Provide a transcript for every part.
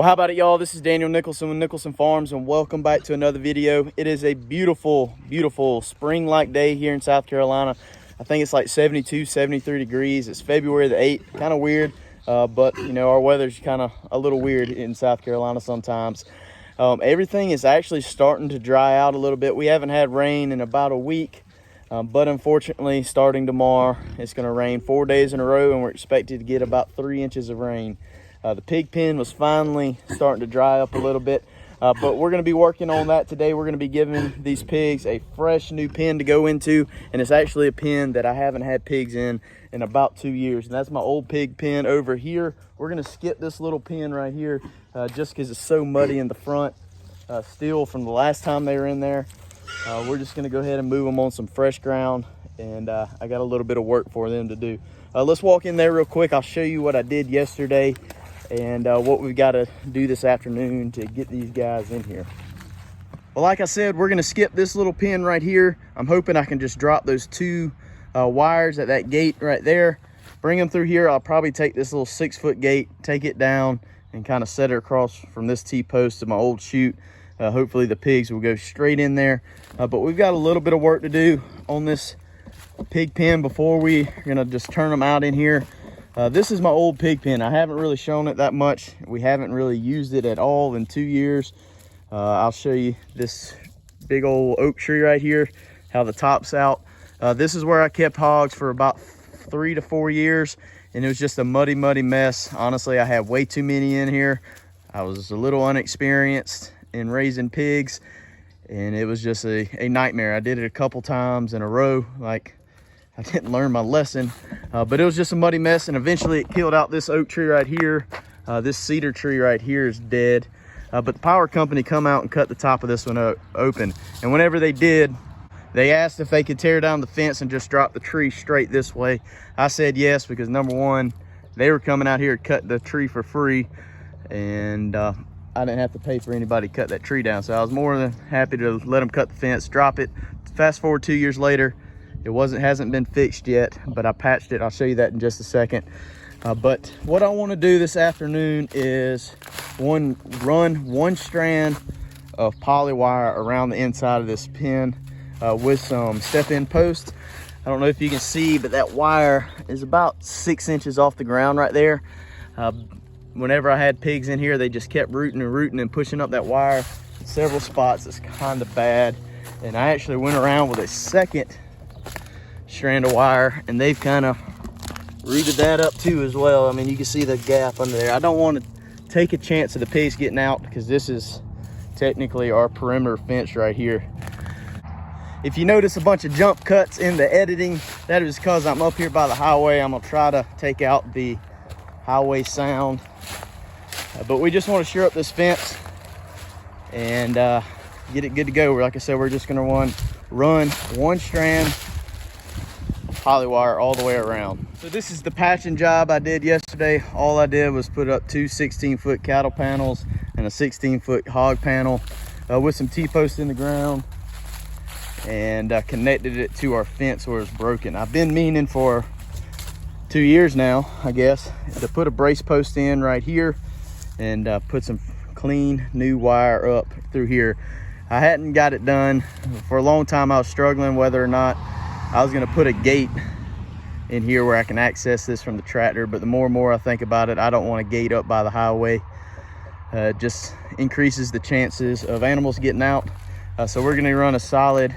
Well, how about it, y'all? This is Daniel Nicholson with Nicholson Farms, and welcome back to another video. It is a beautiful, beautiful spring-like day here in South Carolina. I think it's like 72, 73 degrees. It's February the 8th. Kind of weird, but you know, our weather's kind of a little weird in South Carolina sometimes. Everything is actually starting to dry out a little bit. We haven't had rain in about a week, but unfortunately, starting tomorrow, it's going to rain 4 days in a row, and we're expected to get about 3 inches of rain. The pig pen was finally starting to dry up a little bit, but we're going to be working on that today. We're going to be giving these pigs a fresh new pen to go into, and it's actually a pen that I haven't had pigs in about 2 years, and that's my old pig pen over here. We're going to skip this little pen right here just because it's so muddy in the front still from the last time they were in there. We're just going to go ahead and move them on some fresh ground, and I got a little bit of work for them to do. Let's walk in there real quick. I'll show you what I did yesterday and what we've got to do this afternoon to get these guys in here. Well, like I said, we're going to skip this little pen right here. I'm hoping I can just drop those two wires at that gate right there, bring them through here. I'll probably take this little 6-foot gate, take it down, and kind of set it across from this T-post to my old chute. Hopefully the pigs will go straight in there. But we've got a little bit of work to do on this pig pen before we're going to just turn them out in here. This is my old pig pen. I haven't really shown it that much. We haven't really used it at all in 2 years. I'll show you this big old oak tree right here, how the top's out. This is where I kept hogs for about 3 to 4 years, and it was just a muddy mess. Honestly, I had way too many in here. I was a little unexperienced in raising pigs, and it was just a nightmare. I did it a couple times in a row, like I didn't learn my lesson, but it was just a muddy mess, and eventually it killed out this oak tree right here. This cedar tree right here is dead, but the power company come out and cut the top of this one open, and whenever they did, they asked if they could tear down the fence and just drop the tree straight this way. I said yes, because number one, they were coming out here to cut the tree for free, and I didn't have to pay for anybody to cut that tree down, so I was more than happy to let them cut the fence, drop it. Fast forward 2 years later, it hasn't been fixed yet, but I patched it. I'll show you that in just a second. But what I want to do this afternoon is run one strand of poly wire around the inside of this pen with some step-in posts. I don't know if you can see, but that wire is about 6 inches off the ground right there. Whenever I had pigs in here, they just kept rooting and pushing up that wire in several spots. It's kind of bad. And I actually went around with a second strand of wire, and they've kind of rooted that up too as well. I mean, you can see the gap under there. I don't want to take a chance of the pigs getting out, because this is technically our perimeter fence right here. If you notice a bunch of jump cuts in the editing, that is because I'm up here by the highway. I'm gonna try to take out the highway sound, but we just want to shore up this fence and get it good to go. Like I said, we're just gonna run one strand poly wire all the way around. So this is the patching job I did yesterday. All I did was put up two 16-foot cattle panels and a 16-foot hog panel with some T-posts in the ground, and connected it to our fence where it's broken. I've been meaning for 2 years now, I guess, to put a brace post in right here and put some clean new wire up through here. I hadn't got it done. For a long time I was struggling whether or not I was going to put a gate in here where I can access this from the tractor, but the more and more I think about it, I don't want a gate up by the highway. It just increases the chances of animals getting out. So we're going to run a solid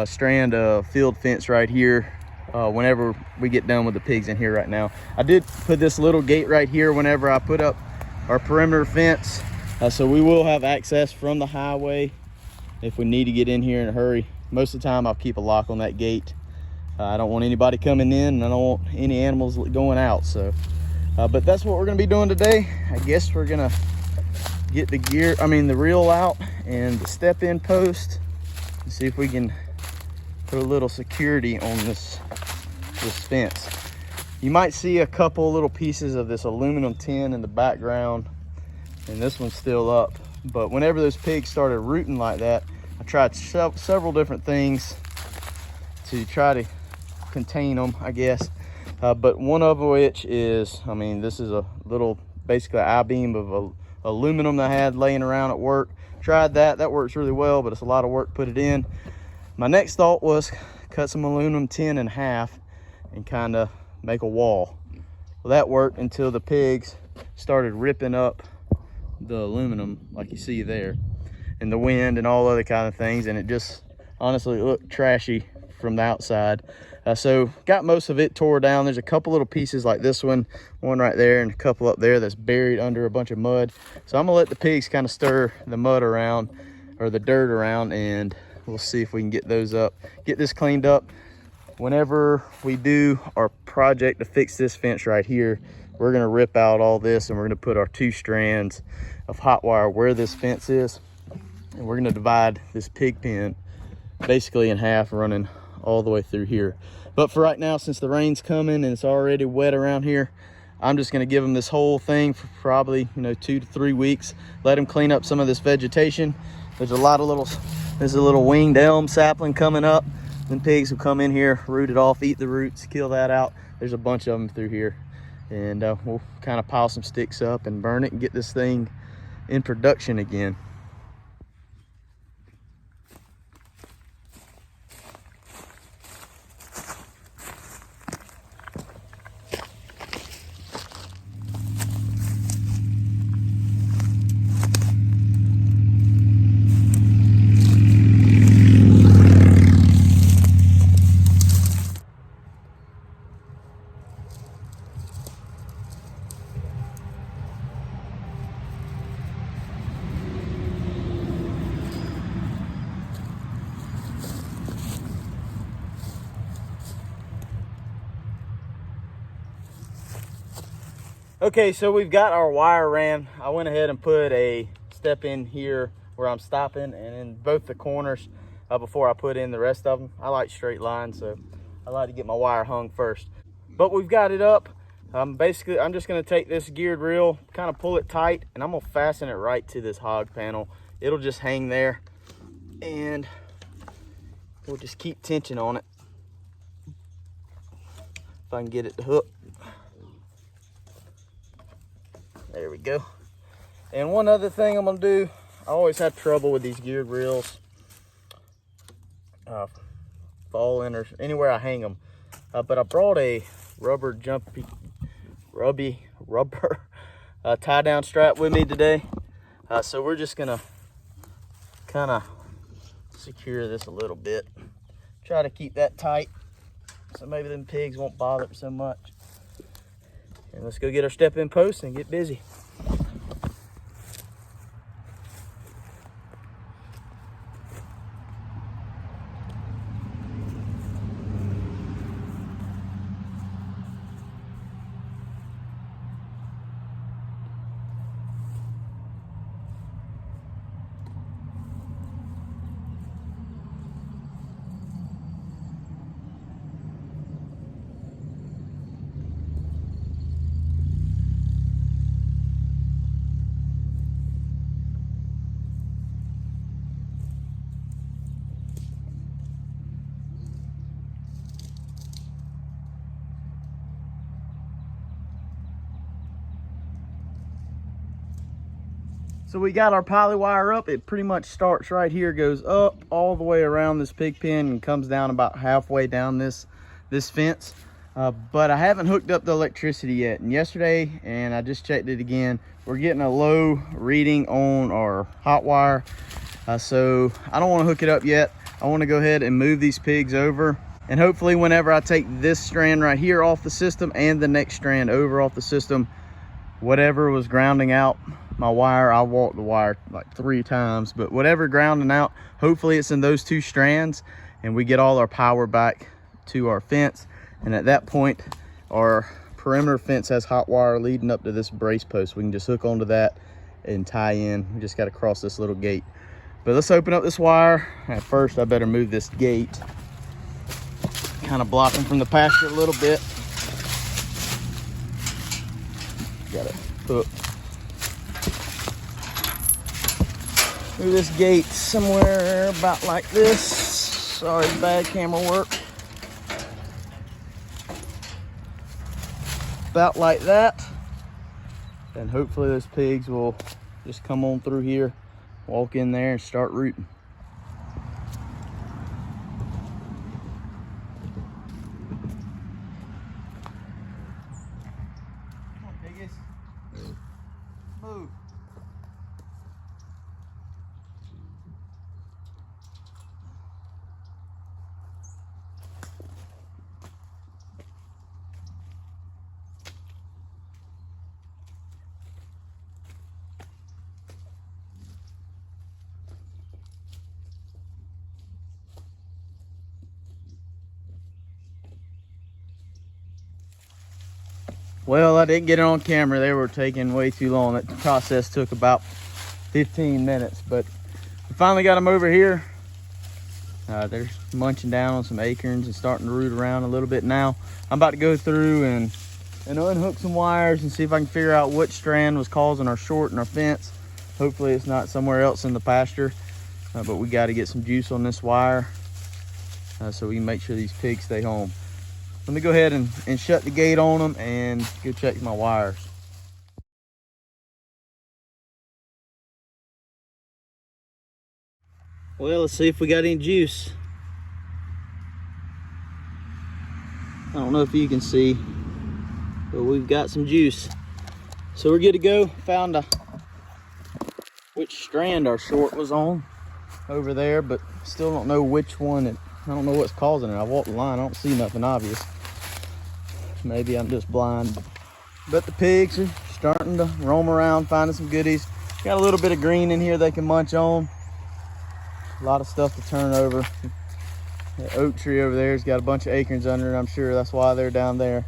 strand of field fence right here whenever we get done with the pigs in here right now. I did put this little gate right here whenever I put up our perimeter fence, so we will have access from the highway if we need to get in here in a hurry. Most of the time I'll keep a lock on that gate. I don't want anybody coming in, and I don't want any animals going out. So but that's what we're going to be doing today. I guess we're going to get the reel out and the step-in post and see if we can put a little security on this fence. You might see a couple little pieces of this aluminum tin in the background, and this one's still up. But whenever those pigs started rooting like that, I tried several different things to try to contain them, I guess. But one of which is, this is a little basically an I-beam of aluminum that I had laying around at work. Tried that. That works really well, but it's a lot of work to put it in. My next thought was cut some aluminum tin in half and kind of make a wall. Well, that worked until the pigs started ripping up the aluminum like you see there, and the wind and all other kind of things, and it just honestly looked trashy from the outside. So got most of it tore down. There's a couple little pieces like this one right there, and a couple up there that's buried under a bunch of mud. So I'm gonna let the pigs kind of stir the mud around, or the dirt around, and we'll see if we can get those up, get this cleaned up. Whenever we do our project to fix this fence right here, we're gonna rip out all this, and we're gonna put our 2 strands of hot wire where this fence is, and we're gonna divide this pig pen basically in half, running all the way through here. But for right now, since the rain's coming and it's already wet around here, I'm just gonna give them this whole thing for probably 2 to 3 weeks. Let them clean up some of this vegetation. There's a little winged elm sapling coming up. Then pigs will come in here, root it off, eat the roots, kill that out. There's a bunch of them through here, and we'll kind of pile some sticks up and burn it and get this thing in production again. Okay, so we've got our wire ran. I went ahead and put a step in here where I'm stopping, and in both the corners before I put in the rest of them. I like straight lines, so I like to get my wire hung first. But we've got it up. Basically, I'm just gonna take this geared reel, kind of pull it tight, and I'm gonna fasten it right to this hog panel. It'll just hang there, and we'll just keep tension on it. If I can get it to hook. There we go. And one other thing I'm gonna do, I always have trouble with these geared reels falling or anywhere I hang them. But I brought a rubber tie down strap with me today. So we're just gonna kind of secure this a little bit. Try to keep that tight so maybe them pigs won't bother it so much. And let's go get our step in post and get busy. So we got our poly wire up. It pretty much starts right here, goes up all the way around this pig pen and comes down about halfway down this fence. But I haven't hooked up the electricity yet. And yesterday, and I just checked it again, we're getting a low reading on our hot wire. So I don't want to hook it up yet. I want to go ahead and move these pigs over. And hopefully whenever I take this strand right here off the system and the next strand over off the system, whatever was grounding out my wire, I walked the wire like 3 times, but whatever grounding out, hopefully it's in those 2 strands, and we get all our power back to our fence. And at that point, our perimeter fence has hot wire leading up to this brace post. We can just hook onto that and tie in. We just got to cross this little gate. But let's open up this wire. At first, I better move this gate, kind of blocking from the pasture a little bit. Got it hooked. Move this gate somewhere about like this. Sorry, bad camera work. About like that. And hopefully those pigs will just come on through here, walk in there and start rooting. Come on, piggies. Move. Well, I didn't get it on camera. They were taking way too long. That process took about 15 minutes, but we finally got them over here. They're munching down on some acorns and starting to root around a little bit now. I'm about to go through and unhook some wires and see if I can figure out which strand was causing our short in our fence. Hopefully it's not somewhere else in the pasture, but we got to get some juice on this wire so we can make sure these pigs stay home. Let me go ahead and shut the gate on them and go check my wires. Well, let's see if we got any juice. I don't know if you can see, but we've got some juice. So we're good to go. Found which strand our short was on over there, but still don't know which one. I don't know what's causing it. I walked the line, I don't see nothing obvious. Maybe I'm just blind. But the pigs are starting to roam around, finding some goodies. Got a little bit of green in here they can munch on. A lot of stuff to turn over. The oak tree over there has got a bunch of acorns under it. I'm sure that's why they're down there.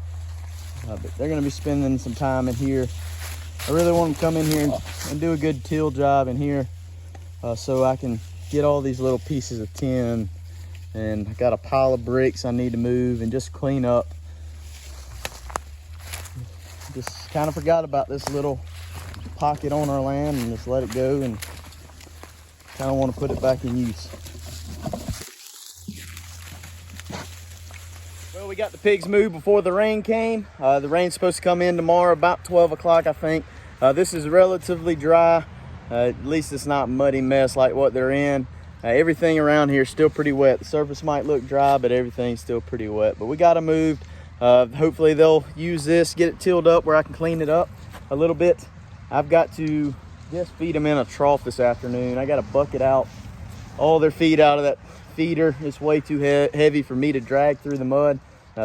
But they're gonna be spending some time in here. I really want them to come in here and do a good till job in here so I can get all these little pieces of tin, and I got a pile of bricks I need to move and just clean up. Just kind of forgot about this little pocket on our land and just let it go, and kind of want to put it back in use. Well, we got the pigs moved before the rain came. The rain's supposed to come in tomorrow about 12 o'clock, I think. This is relatively dry. At least it's not a muddy mess like what they're in. Everything around here is still pretty wet. The surface might look dry, but everything's still pretty wet. But we got them moved. Hopefully they'll use this, get it tilled up where I can clean it up a little bit. I've got to just feed them in a trough this afternoon. I got to bucket out all their feed out of that feeder. It's way too heavy for me to drag through the mud.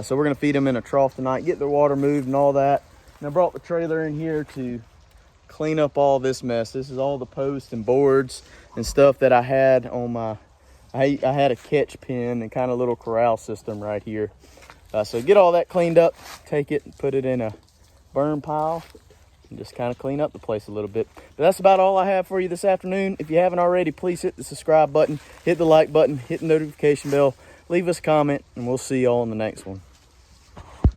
So we're going to feed them in a trough tonight, get their water moved and all that. And I brought the trailer in here to clean up all this mess. This is all the posts and boards and stuff that I had on my, I had a catch pen and kind of little corral system right here. So get all that cleaned up, take it and put it in a burn pile and just kind of clean up the place a little bit. But that's about all I have for you this afternoon. If you haven't already, please hit the subscribe button, hit the like button, hit the notification bell, leave us a comment, and we'll see y'all in the next one.